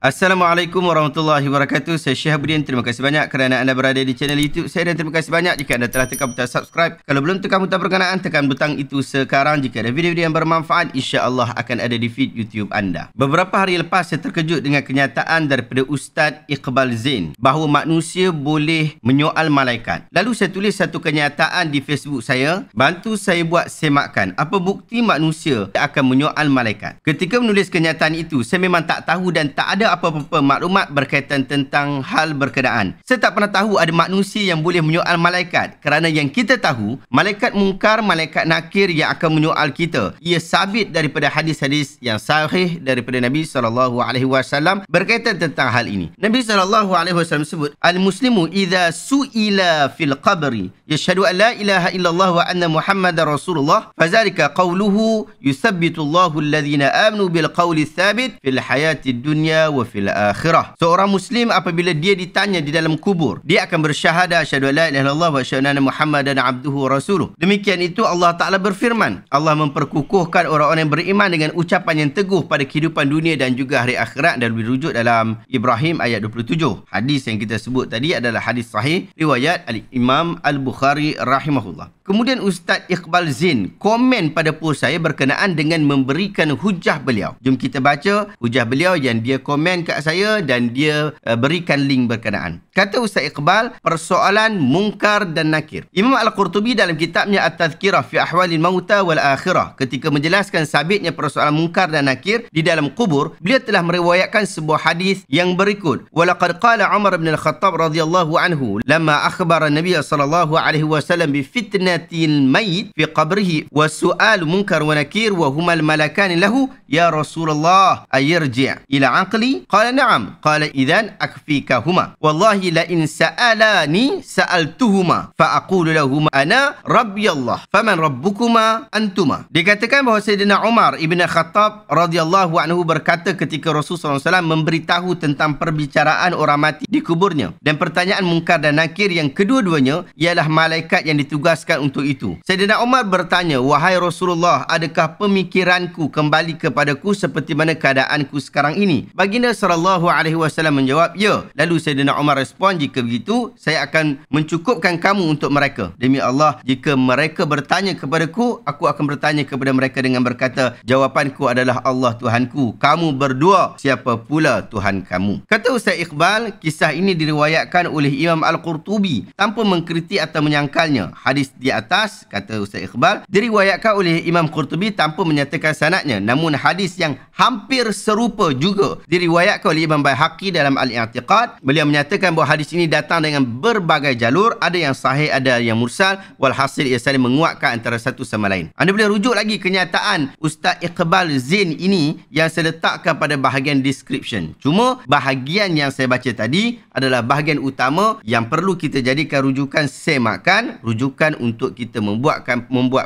Assalamualaikum warahmatullahi wabarakatuh. Saya Syihabuddin. Terima kasih banyak kerana anda berada di channel YouTube saya, dan terima kasih banyak jika anda telah tekan butang subscribe. Kalau belum tekan butang berkenaan, tekan butang itu sekarang. Jika ada video-video yang bermanfaat, insya-Allah akan ada di feed YouTube anda. Beberapa hari lepas saya terkejut dengan kenyataan daripada Ustaz Iqbal Zain bahawa manusia boleh menyoal malaikat. Lalu saya tulis satu kenyataan di Facebook saya, bantu saya buat semakan apa bukti manusia akan menyoal malaikat. Ketika menulis kenyataan itu, saya memang tak tahu dan tak ada apa-apa maklumat berkaitan tentang hal berkenaan. Saya tak pernah tahu ada manusia yang boleh menyoal malaikat, kerana yang kita tahu, malaikat mungkar, malaikat nakir yang akan menyoal kita. Ia sabit daripada hadis-hadis yang sahih daripada Nabi SAW berkaitan tentang hal ini. Nabi SAW sebut, al-muslimu idza su'ila fil qabri yashhadu an la ilaha illallah wa anna muhammadar rasulullah fazalika qawluhu yuthabbitu Allahu alladhina amanu bil qawli thabit fil hayati dunya wa fil akhirah. Seorang muslim apabila dia ditanya di dalam kubur, dia akan bersyahadah asyhadu alla ilaha illallah wa asyhadu anna muhammadan abduhu wa rasuluh. Demikian itu Allah Taala berfirman, Allah memperkukuhkan orang-orang yang beriman dengan ucapan yang teguh pada kehidupan dunia dan juga hari akhirat, dan dirujuk dalam Ibrahim ayat 27. Hadis yang kita sebut tadi adalah hadis sahih riwayat Al-Imam Al-Bukhari rahimahullah. Kemudian Ustaz Iqbal Zain komen pada post saya berkenaan dengan memberikan hujah beliau. Jom kita baca hujah beliau yang dia komen kat saya dan dia berikan link berkenaan. Kata Ustaz Iqbal, persoalan mungkar dan nakir. Imam Al-Qurtubi dalam kitabnya At-Tadhkirah fi Ahwalil Mauta wal Akhirah, ketika menjelaskan sabitnya persoalan mungkar dan nakir di dalam kubur, beliau telah meriwayatkan sebuah hadis yang berikut. Walaqad qala Umar bin Al-Khattab radhiyallahu anhu lamma akhbara Nabi sallallahu alaihi wasallam bi fitnatil mayit fi qabrihi wa su'al munkar wa nakir wa huma al-malakan lahu ya Rasulullah ayarji' ila aqli qala na'am qala idzan akfikahuma wallahi la in sa'alani sa'altuhuma fa aqulu lahum ana rabbiyallah faman rabbukuma antuma. Dikatakan bahawa Sayyidina Umar ibn Khattab radhiyallahu anhu berkata ketika Rasulullah SAW memberitahu tentang perbicaraan orang mati di kuburnya dan pertanyaan mungkar dan nakir yang kedua-duanya ialah malaikat yang ditugaskan untuk itu. Sayyidina Umar bertanya, wahai Rasulullah, adakah pemikiranku kembali kepadaku seperti mana keadaanku sekarang ini? Baginda sallallahu alaihi wasallam menjawab, ya. Lalu Sayyidina Umar respon, jika begitu saya akan mencukupkan kamu untuk mereka. Demi Allah, jika mereka bertanya kepadaku, aku akan bertanya kepada mereka dengan berkata, jawapanku adalah Allah Tuhanku. Kamu berdua, siapa pula Tuhan kamu? Kata Ustaz Iqbal, kisah ini diriwayatkan oleh Imam Al-Qurtubi tanpa mengkritik atau menyangkalnya. Hadis di atas, kata Ustaz Iqbal, diriwayatkan oleh Imam Qurtubi tanpa menyatakan sanadnya. Namun hadis yang hampir serupa juga diriwayatkan oleh Imam Baihaqi dalam Al-I'tiqad. Beliau menyatakan bahawa hadis ini datang dengan berbagai jalur, ada yang sahih, ada yang mursal, walhasil ia saling menguatkan antara satu sama lain. Anda boleh rujuk lagi kenyataan Ustaz Iqbal Zain ini yang saya letakkan pada bahagian description. Cuma bahagian yang saya baca tadi adalah bahagian utama yang perlu kita jadikan rujukan semakan, rujukan untuk kita membuat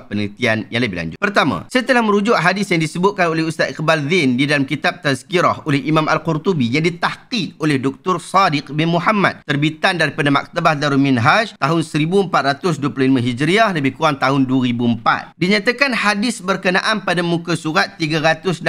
penelitian yang lebih lanjut. Pertama, saya telah merujuk hadis yang disebutkan oleh Ustaz Iqbal Zain di dalam kitab Tazkirah oleh Imam Al-Qurtubi yang ditahqiq oleh Dr. Sadiq bin Muhammad, terbitan daripada Maktabah Darul Minhaj tahun 1425 Hijriah, lebih kurang tahun 2004. Dinyatakan hadis berkenaan pada muka surat 369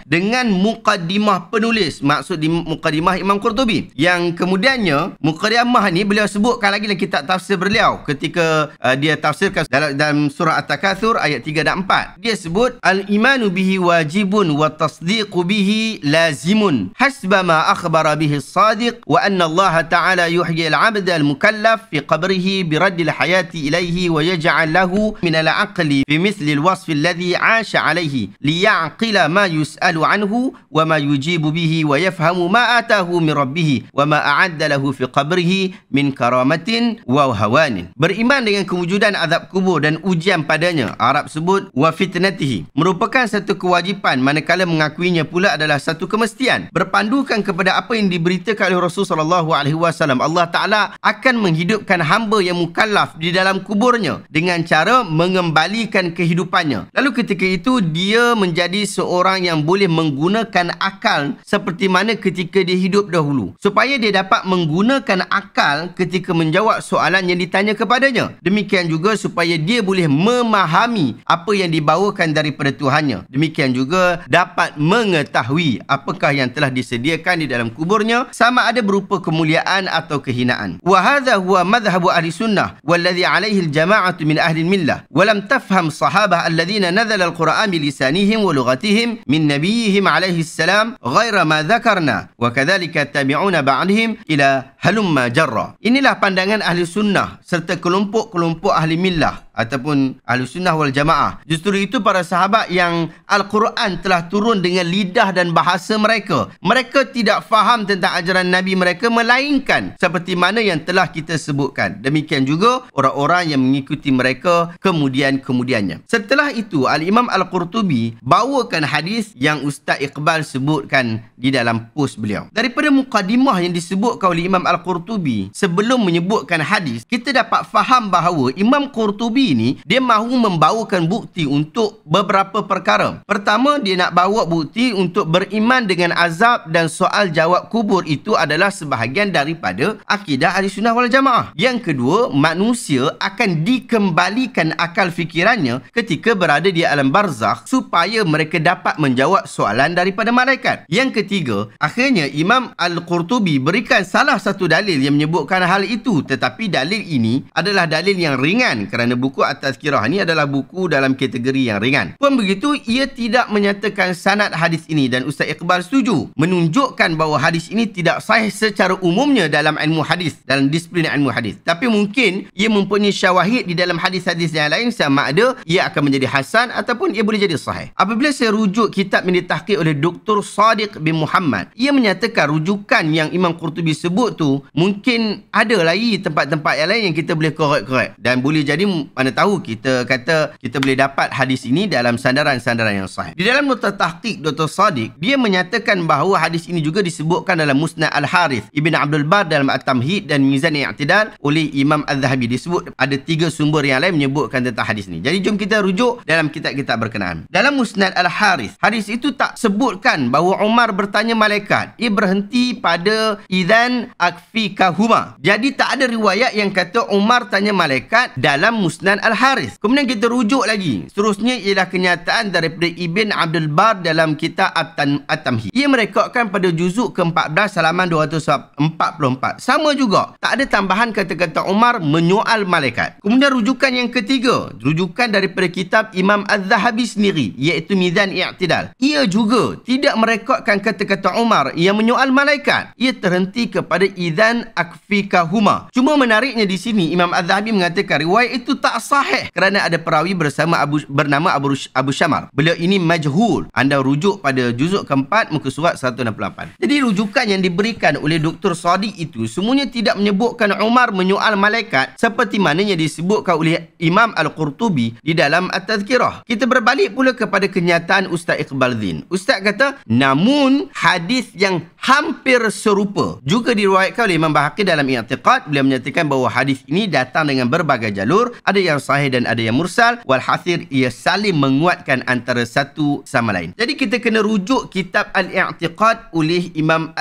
dengan muqaddimah penulis, maksud di muqaddimah Imam Qurtubi, yang kemudiannya muqaddimah ni beliau sebutkan lagi dalam kitab tafsir beliau ketika dia tafsirkan dalam surah At-Takatsur ayat 3 dan 4. Dia sebut al-imanu bihi wajibun wa tasdiqu bihi lazimun hasba ma akhbara bihi as-sadiq wa anna Allah ta'ala yuhyi al-'abd al-mukallaf fi qabrihi bi radd al-hayati ilayhi wa yaj'al lahu min al-'aqli fi mithli al-wasf alladhi 'asha 'alayhi liya'qila ma yus'alu 'anhu wa ma yujibu bihi wa yafhamu ma atahu min rabbih wa ma a'adda lahu fi qabrihi min karamatin wa hawanin. Beriman dengan kewujudan azab kubur dan ujian padanya, Arab sebut wa fitnatihi, merupakan satu kewajipan, manakala mengakuinya pula adalah satu kemestian. Berpandukan kepada apa yang diberitakan oleh Rasulullah SAW, Allah Ta'ala akan menghidupkan hamba yang mukallaf di dalam kuburnya dengan cara mengembalikan kehidupannya. Lalu ketika itu dia menjadi seorang yang boleh menggunakan akal seperti mana ketika dia hidup dahulu, supaya dia dapat menggunakan akal ketika menjawab soalan yang ditanya kepadanya. Demikian juga supaya dia boleh memahami apa yang dibawakan daripada Tuhannya. Demikian juga dapat mengetahui apakah yang telah disediakan di dalam kuburnya, sama ada berupa kemuliaan atau kehinaan. Wa hadha huwa madhhabu ahli sunnah walladhi alaihi al-jama'atu min ahli al-millah wa lam tafham sahabah alladhina nazala al-Qur'an bi lisanihim wa lughatihim min nabiyihim alaihi salam ghaira ma dhakarna wa kadzalika tabi'una ba'dihim ila halumma jarra. Inilah pandangan ahli sunnah serta kelompok-kelompok ahli millah ataupun ahli sunnah wal jamaah. Justru itu para sahabat yang Al-Quran telah turun dengan lidah dan bahasa mereka. Mereka tidak faham tentang ajaran Nabi mereka melainkan seperti mana yang telah kita sebutkan. Demikian juga orang-orang yang mengikuti mereka kemudian-kemudiannya. Setelah itu Al-Imam Al-Qurtubi bawakan hadis yang Ustaz Iqbal sebutkan di dalam post beliau. Daripada mukadimah yang disebutkan oleh Imam Al-Qurtubi sebelum menyebutkan hadis, kita dapat faham bahawa Imam Qurtubi ini dia mahu membawakan bukti untuk beberapa perkara. Pertama, dia nak bawa bukti untuk beriman dengan azab dan soal jawab kubur itu adalah sebahagian daripada akidah Ahlussunnah wal Jamaah. Yang kedua, manusia akan dikembalikan akal fikirannya ketika berada di alam barzakh supaya mereka dapat menjawab soalan daripada malaikat. Yang ketiga, akhirnya Imam Al-Qurtubi berikan salah satu dalil yang menyebutkan hal itu, tetapi dalil ini adalah dalil yang ringan kerana buku At-Tazkirah ini adalah buku dalam kategori yang ringan. Pun begitu, ia tidak menyatakan sanad hadis ini dan Ustaz Iqbal setuju menunjukkan bahawa hadis ini tidak sahih secara umumnya dalam ilmu hadis, dalam disiplin ilmu hadis. Tapi mungkin ia mempunyai syawahid di dalam hadis-hadis yang lain, sama ada ia akan menjadi hasan ataupun ia boleh jadi sahih. Apabila saya rujuk kitab yang ditahqiq oleh Dr. Sadiq bin Muhammad, ia menyatakan rujukan yang Imam Qurtubi sebut tu mungkin ada lagi tempat-tempat yang lain yang kita boleh korek-korek dan boleh jadi mana tahu kita kata kita boleh dapat hadis ini dalam sandaran-sandaran yang sahih. Di dalam nota tahqiq Dr. Sadiq, dia menyatakan bahawa hadis ini juga disebutkan dalam Musnad Al-Harith Ibn Abdul Bar dalam At-Tamhid dan Mizan I'tidal oleh Imam Az-Zahabi. Disebut ada 3 sumber yang lain menyebutkan tentang hadis ini. Jadi jom kita rujuk dalam kitab-kitab berkenaan. Dalam Musnad Al-Harith, hadis itu tak sebutkan bahawa Umar bertanya malaikat. Ia berhenti pada idzan akfikahuma. Jadi tak ada riwayat yang kata Umar tanya malaikat dalam Musnad Al-Harith. Kemudian kita rujuk lagi. Seterusnya ialah kenyataan daripada Ibn Abdul Bar dalam kitab At-Tamhid. Ia merekodkan pada juzuk ke-14 halaman 244. Sama juga, tak ada tambahan kata-kata Umar menyoal malaikat. Kemudian rujukan yang ketiga, rujukan daripada kitab Imam Az-Zahabi sendiri, iaitu Mizan I'tidal. Ia juga tidak merekodkan kata-kata Umar yang menyoal malaikat. Ia terhenti kepada idzan akfikahuma. Cuma menariknya di sini Imam Az-Zahabi mengatakan riwayat itu tak sahih kerana ada perawi bernama Abu Syamar. Beliau ini majhul. Anda rujuk pada juzuk keempat muka surat 168. Jadi rujukan yang diberikan oleh Dr. Sadiq itu semuanya tidak menyebutkan Umar menyoal malaikat seperti mana yang disebutkan oleh Imam Al-Qurtubi di dalam At-Tazkirah. Kita berbalik pula kepada kenyataan Ustaz Iqbal Din. Ustaz kata, namun hadis yang hampir serupa juga diriwayatkan oleh Imam Bahaqi dalam I'tiqad. Beliau menyatakan bahawa hadis ini datang dengan berbagai jalur, ada yang sahih dan ada yang mursal. Walhasil ia saling menguatkan antara satu sama lain. Jadi kita kena rujuk kitab Al-I'tiqad oleh Imam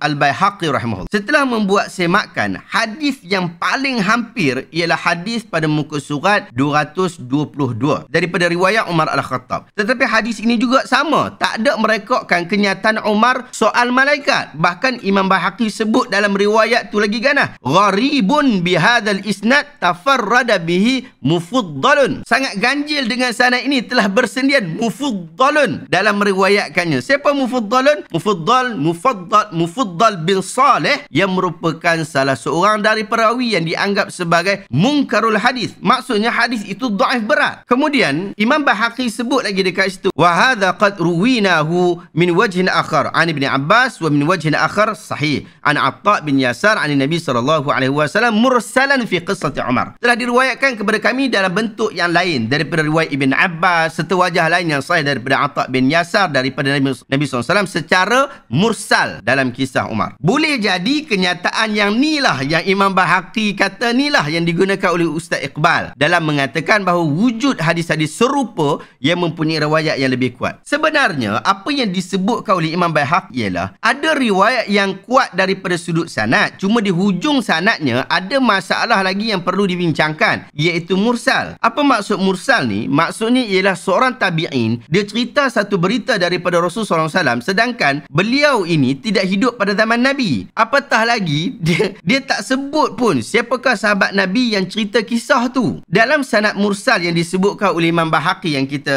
Al-Baihaqi rahimahullah. Setelah membuat semakan, hadis yang paling hampir ialah hadis pada muka surat 222 daripada riwayat Umar Al-Khattab. Tetapi hadis ini juga sama, tak ada merekodkan kenyataan Umar soal malaikat. Bahkan Imam Baihaqi sebut dalam riwayat tu lagi ganah, gharibun bihadzal isnad tafarrada bihi mufaddalun. Sangat ganjil dengan sanad ini, telah bersendian mufaddalun dalam meriwayatkannya. Siapa mufaddalun? Mufaddal bin Saleh yang merupakan salah seorang dari perawi yang dianggap sebagai munkarul hadis. Maksudnya hadis itu dhaif berat. Kemudian Imam Baihaqi sebut lagi dekat situ, wa hadza qad ruwinahu min wajhin akhar an Ibn Abbas wa min wajhin akhar sahih an Atta bin Yasar an Nabi sallallahu alaihi wasallam mursalan fi qissati Umar. Telah diriwayatkan kepada kami dalam bentuk yang lain daripada riwayat Ibn Abbas serta wajah lain yang sahih daripada Atta bin Yasar daripada Nabi SAW secara mursal dalam kisah Umar. Boleh jadi kenyataan yang nilah yang Imam Baihaqi kata nilah yang digunakan oleh Ustaz Iqbal dalam mengatakan bahawa wujud hadis-hadis serupa yang mempunyai riwayat yang lebih kuat. Sebenarnya apa yang disebutkan oleh Imam Baihaqi ialah Ada riwayat yang kuat daripada sudut sanad, cuma di hujung sanadnya ada masalah lagi yang perlu dibincangkan, iaitu mursal. Apa maksud mursal ni? Maksudnya ialah seorang tabi'in, dia cerita satu berita daripada Rasulullah SAW, sedangkan beliau ini tidak hidup pada zaman Nabi. Apatah lagi, dia tak sebut pun siapakah sahabat Nabi yang cerita kisah tu. Dalam sanad mursal yang disebutkan oleh Imam Bahaqi yang kita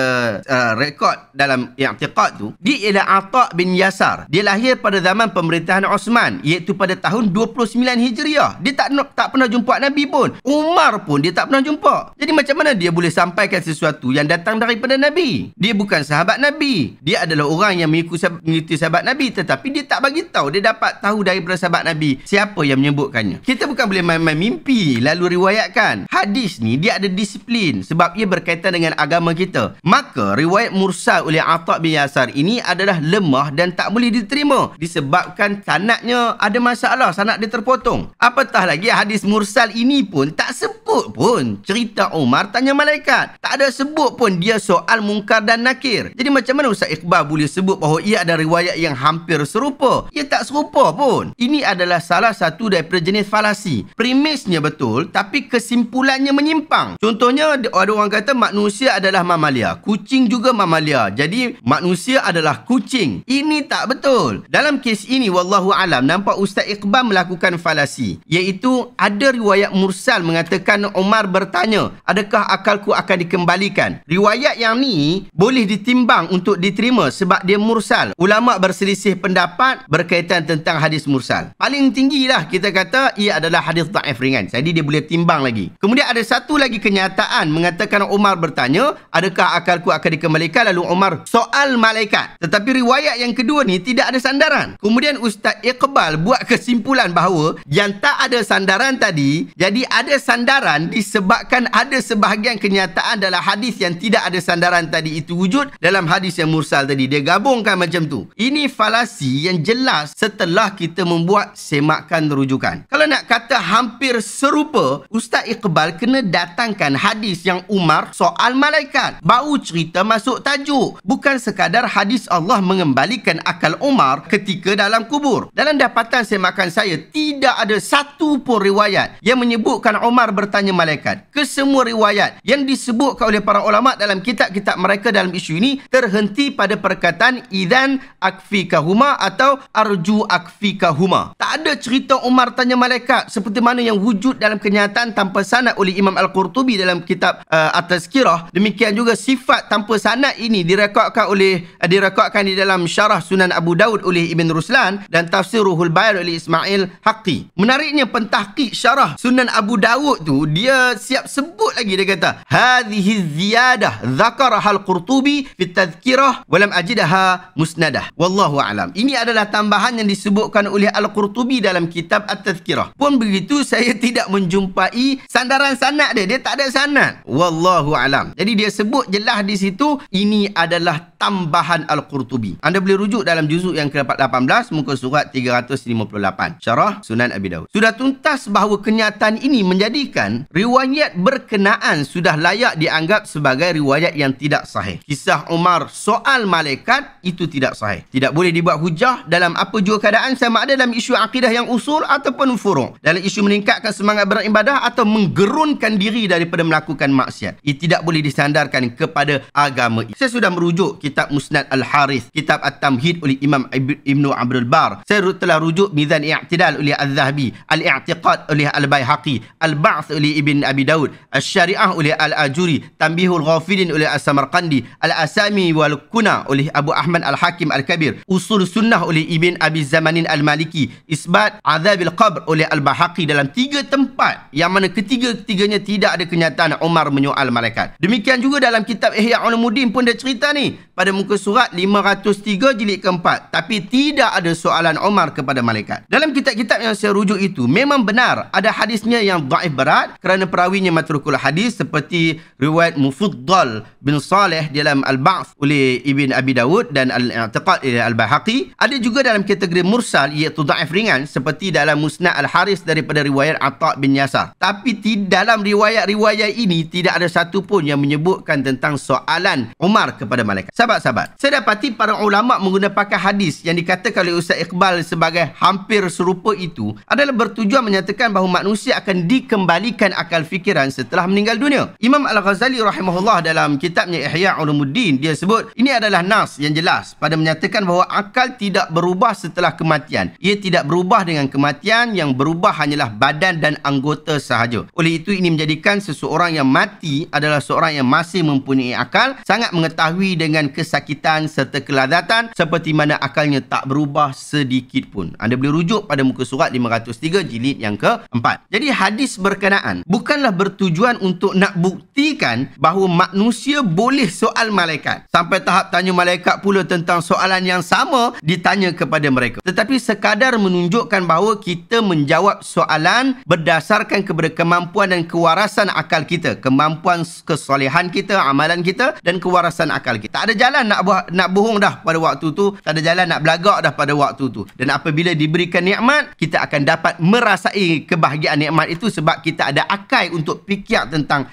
rekod dalam i'tiqad tu, dia ialah Atha bin Yasar. Dia lahir pada zaman pemerintahan Osman, iaitu pada tahun 29 Hijriah. Dia tak pernah jumpa Nabi pun. Umar pun dia tak pernah jumpa. Jadi macam mana dia boleh sampaikan sesuatu yang datang daripada Nabi? Dia bukan sahabat Nabi. Dia adalah orang yang mengikuti sahabat Nabi, tetapi dia tak bagi tahu. Dia dapat tahu daripada sahabat Nabi siapa yang menyebutkannya. Kita bukan boleh main-main mimpi lalu riwayatkan. Hadis ni dia ada disiplin sebab ia berkaitan dengan agama kita. Maka riwayat mursal oleh Atha bin Yasar ini adalah lemah dan tak boleh diterima disebabkan sanadnya ada masalah, sanad dia terpotong. Apatah lagi hadis mursal ini pun tak sebut pun cerita Umar tanya malaikat. Tak ada sebut pun dia soal mungkar dan nakir. Jadi macam mana Ustaz Iqbal boleh sebut bahawa ia ada riwayat yang hampir serupa? Ia tak serupa pun. Ini adalah salah satu daripada jenis falasi. Premisnya betul tapi kesimpulannya menyimpang. Contohnya ada orang kata manusia adalah mamalia, kucing juga mamalia. Jadi manusia adalah kucing. Ini tak betul. Dalam kes ini wallahu alam nampak Ustaz Iqbal melakukan falasi, iaitu ada riwayat mursal mengatakan Umar bertanya, adakah akalku akan dikembalikan? Riwayat yang ni boleh ditimbang untuk diterima sebab dia mursal. Ulama berselisih pendapat berkaitan tentang hadis mursal. Paling tinggilah kita kata ia adalah hadis dhaif ringan. Jadi dia boleh timbang lagi. Kemudian ada satu lagi kenyataan mengatakan Umar bertanya, adakah akalku akan dikembalikan? Lalu Umar soal malaikat. Tetapi riwayat yang kedua ni tidak ada sandaran. Kemudian Ustaz Iqbal buat kesimpulan bahawa yang tak ada sandaran tadi, jadi ada sandaran disebabkan ada sebahagian kenyataan dalam hadis yang tidak ada sandaran tadi itu wujud dalam hadis yang mursal tadi. Dia gabungkan macam tu. Ini falasi yang jelas setelah kita membuat semakan rujukan. Kalau nak kata hampir serupa, Ustaz Iqbal kena datangkan hadis yang Umar soal malaikat. Baru cerita masuk tajuk. Bukan sekadar hadis Allah mengembalikan akal Umar ketika dalam kubur. Dalam dapatan semakan saya, tidak ada satu pun riwayat yang menyebutkan Umar bertanya malaikat. Kesemua riwayat yang disebutkan oleh para ulama dalam kitab-kitab mereka dalam isu ini terhenti pada perkataan idzan akfikahuma atau arju akfikahuma. Tak ada cerita Umar tanya malaikat seperti mana yang wujud dalam kenyataan tanpa sanad oleh Imam Al-Qurtubi dalam kitab At-Tazkirah. Demikian juga sifat tanpa sanad ini direkodkan di dalam syarah Sunan Abu Daud oleh Ibn Ruslan dan tafsir Ruhul Bayan oleh Ismail Haqqi. Menariknya pentahqiq syarah Sunan Abu Daud tu dia siap sebut lagi, dia kata hadhihi ziyadah dzakaraha Al-Qurtubi fi Tazkirah wa lam ajidha musnadah. Wallahu a'lam. Ini adalah tambahan yang disebutkan oleh Al-Qurtubi dalam kitab At-Tazkirah. Pun begitu saya tidak menjumpai sandaran sanad dia tak ada sanad. Wallahu a'lam. Jadi dia sebut jelas di situ ini adalah tambahan Al-Qurtubi. Anda boleh rujuk dalam juzuk yang ke-18 muka surat 358 syarah Sunan Abi Daud. Sudah tuntas bahawa kenyataan ini menjadikan riwayat berkenaan sudah layak dianggap sebagai riwayat yang tidak sahih. Kisah Umar soal malaikat itu tidak sahih. Tidak boleh dibuat hujah dalam apa jua keadaan, sama ada dalam isu akidah yang usul ataupun furu', dalam isu meningkatkan semangat beribadah atau menggerunkan diri daripada melakukan maksiat. Ia tidak boleh disandarkan kepada agama. Saya sudah merujuk kitab Musnad Al-Harith, kitab At-Tamhid oleh Imam Ibnu Abdul Bar. Saya telah rujuk Mizan I'tidal oleh Al-Zahabi, Al-I'tiqad oleh Al-Baihaqi, Al-Ba'th oleh Ibn Abi Daud, Al-Syari'ah oleh Al-Ajuri, Tanbihul Ghafilin oleh As-Samarqandi, Al-Asami wal Kuna oleh Abu Ahmad Al-Hakim Al-Kabir, Usul Sunnah oleh Ibn Abi Zamanin Al-Maliki, Isbat Azabil Qabr oleh Al-Bahaqi, dalam 3 tempat yang mana ketiga-tiganya tidak ada kenyataan Umar menyoal malaikat. Demikian juga dalam kitab Ihya Ulumuddin pun dia cerita ni pada muka surat 503 jilid ke-4, tapi tidak ada soalan Umar kepada malaikat. Dalam kitab-kitab yang saya rujuk itu memang benar ada hadisnya yang dhaif berat kerana perawinya matrukul hadis, seperti riwayat Mufaddal bin Saleh dalam Al-Ba'th oleh Ibn Abi Daud dan Al-I'tiqad oleh Al-Bahaqi. Ada juga dalam kategori mursal iaitu dhaif ringan seperti dalam Musnad Al-Haris daripada riwayat Atha bin Yasar. Tapi dalam riwayat-riwayat ini tidak ada satu pun yang menyebutkan tentang soalan Umar kepada malaikat. Sahabat-sahabat, saya dapati para ulama menggunakan hadis yang yang dikatakan oleh Ustaz Iqbal sebagai hampir serupa itu adalah bertujuan menyatakan bahawa manusia akan dikembalikan akal fikiran setelah meninggal dunia. Imam Al-Ghazali rahimahullah dalam kitabnya Ihya Ulumuddin, dia sebut ini adalah nas yang jelas pada menyatakan bahawa akal tidak berubah setelah kematian. Ia tidak berubah dengan kematian, yang berubah hanyalah badan dan anggota sahaja. Oleh itu, ini menjadikan seseorang yang mati adalah seorang yang masih mempunyai akal, sangat mengetahui dengan kesakitan serta kelazatan, seperti mana akalnya tak berubah sedikit pun. Anda boleh rujuk pada muka surat 503 jilid yang keempat. Jadi hadis berkenaan bukanlah bertujuan untuk nak buktikan bahawa manusia boleh soal malaikat, sampai tahap tanya malaikat pula tentang soalan yang sama ditanya kepada mereka, tetapi sekadar menunjukkan bahawa kita menjawab soalan berdasarkan kepada kemampuan dan kewarasan akal kita, kemampuan kesolehan kita, amalan kita dan kewarasan akal kita. Tak ada jalan nak bohong dah pada waktu tu, tak ada jalan nak belagak dah pada waktu tu. Dan apabila diberikan nikmat, kita akan dapat merasai kebahagiaan nikmat itu sebab kita ada akal untuk fikir tentang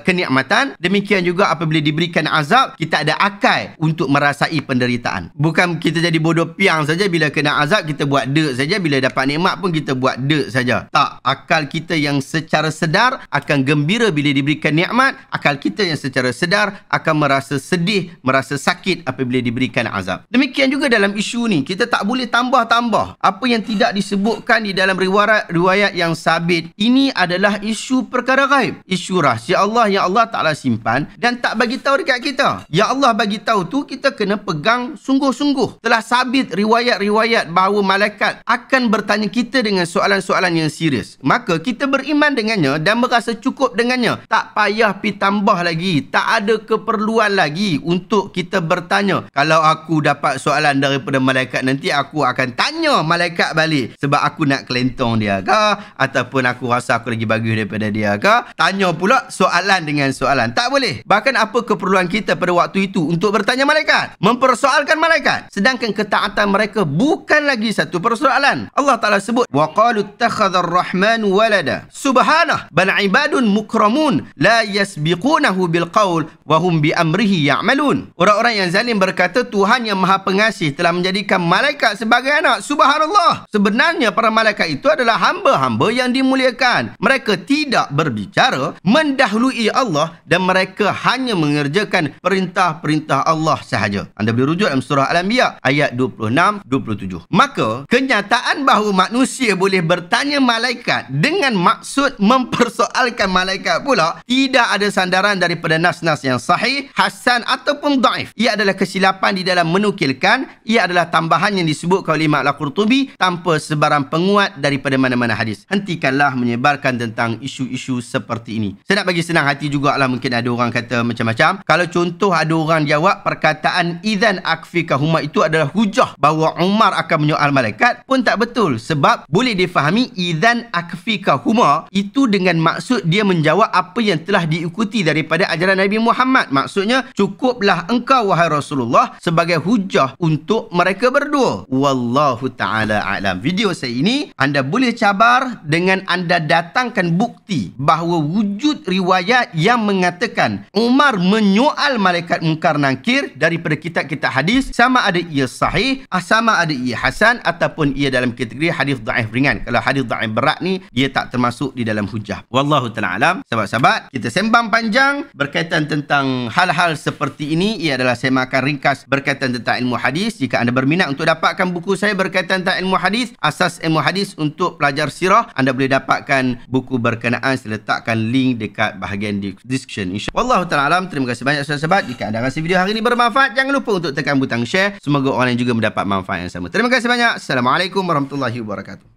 kenikmatan. Demikian juga apabila diberikan azab, kita ada akal untuk merasai penderitaan. Bukan kita jadi bodoh piang saja bila kena azab kita buat dek saja, bila dapat nikmat pun kita buat dek saja. Tak, akal kita yang secara sedar akan gembira bila diberikan nikmat, akal kita yang secara sedar akan merasa sedih, merasa sakit apabila diberikan azab. Demikian juga dalam isu ni, kita tak boleh tambah-tambah apa yang tidak disebutkan di dalam riwayat yang sabit. Ini adalah isu perkara gaib, isu rahsia Allah yang Allah Ta'ala simpan dan tak bagi tahu dekat kita. Ya Allah bagi tahu tu, kita kena pegang sungguh-sungguh. Telah sabit riwayat-riwayat bahawa malaikat akan bertanya kita dengan soalan-soalan yang serius. Maka kita beriman dengannya dan merasa cukup dengannya. Tak payah pi tambah lagi, tak ada keperluan lagi untuk kita bertanya. Kalau aku dapat soalan daripada malaikat, nanti aku akan tanya malaikat balik sebab aku nak kelentong dia ke, ataupun aku rasa aku lagi bagus daripada dia ke. Tanya pula soalan dengan soalan. Tak boleh. Bahkan apa keperluan kita pada waktu itu untuk bertanya malaikat, mempersoalkan malaikat, sedangkan ketaatan mereka bukan lagi satu persoalan. Allah Ta'ala sebut, wa qalu ittakhadha ar-rahmanu walada subhanah bal ibadun mukramun la yasbiqunahu bil qaul wa hum bi amrihi ya'malun. Orang-orang yang zalim berkata Tuhan yang Maha Pengasih telah menjadikan malaikat sebagai anak. Subhanallah. Sebenarnya para malaikat itu adalah hamba-hamba yang dimuliakan. Mereka tidak berbicara mendahului Allah dan mereka hanya mengerjakan perintah-perintah Allah sahaja. Anda boleh rujuk dalam surah Al-Anbiya ayat 26-27. Maka kenyataan bahawa manusia boleh bertanya malaikat dengan maksud mempersoalkan malaikat pula tidak ada sandaran daripada nas-nas yang sahih, hasan ataupun daif. Ia adalah kesilapan di dalam menukilkan. Ia adalah tambahan yang disebutkan oleh Imam Al-Qurtubi tanpa sebarang penguat daripada mana-mana hadis. Hentikanlah menyebarkan tentang isu-isu seperti ini. Saya nak bagi senang hati jugalah, mungkin ada orang kata macam-macam. Kalau contoh ada orang jawab perkataan idzan akfikahuma itu adalah hujah bahawa Umar akan menyoal malaikat, pun tak betul. Sebab boleh difahami idzan akfikahuma itu dengan maksud dia menjawab apa yang telah diikuti daripada ajaran Nabi Muhammad. Maksudnya, cukuplah engkau wahai Rasulullah sebagai hujah untuk mereka berdua. Wallahu ta'ala a'lam. Video saya ini anda boleh cabar dengan anda datangkan bukti bahawa wujud riwayat yang mengatakan Umar menyoal malaikat Munkar Nakir daripada kitab-kitab hadis, sama ada ia sahih, sama ada ia hasan ataupun ia dalam kategori hadis dhaif ringan. Kalau hadis dhaif berat ni, dia tak termasuk di dalam hujah. Wallahu ta'ala alam. Sahabat-sahabat, kita sembang panjang berkaitan tentang hal-hal seperti ini. Ia adalah saya akan ringkas berkaitan tentang ilmu hadis. Jika anda berminat untuk dapatkan buku saya berkaitan tentang ilmu hadis, asas ilmu hadis untuk pelajar sirah, anda boleh dapatkan buku berkenaan. Saya letakkan link dekat bahagian description. Wallahu ta'ala alam. Terima kasih banyak sahabat-sahabat. Jika anda rasa video hari ini bermanfaat, jangan lupa untuk tekan butang share. Semoga orang lain juga mendapat manfaat yang sama. Terima kasih banyak. Assalamualaikum warahmatullahi wabarakatuh.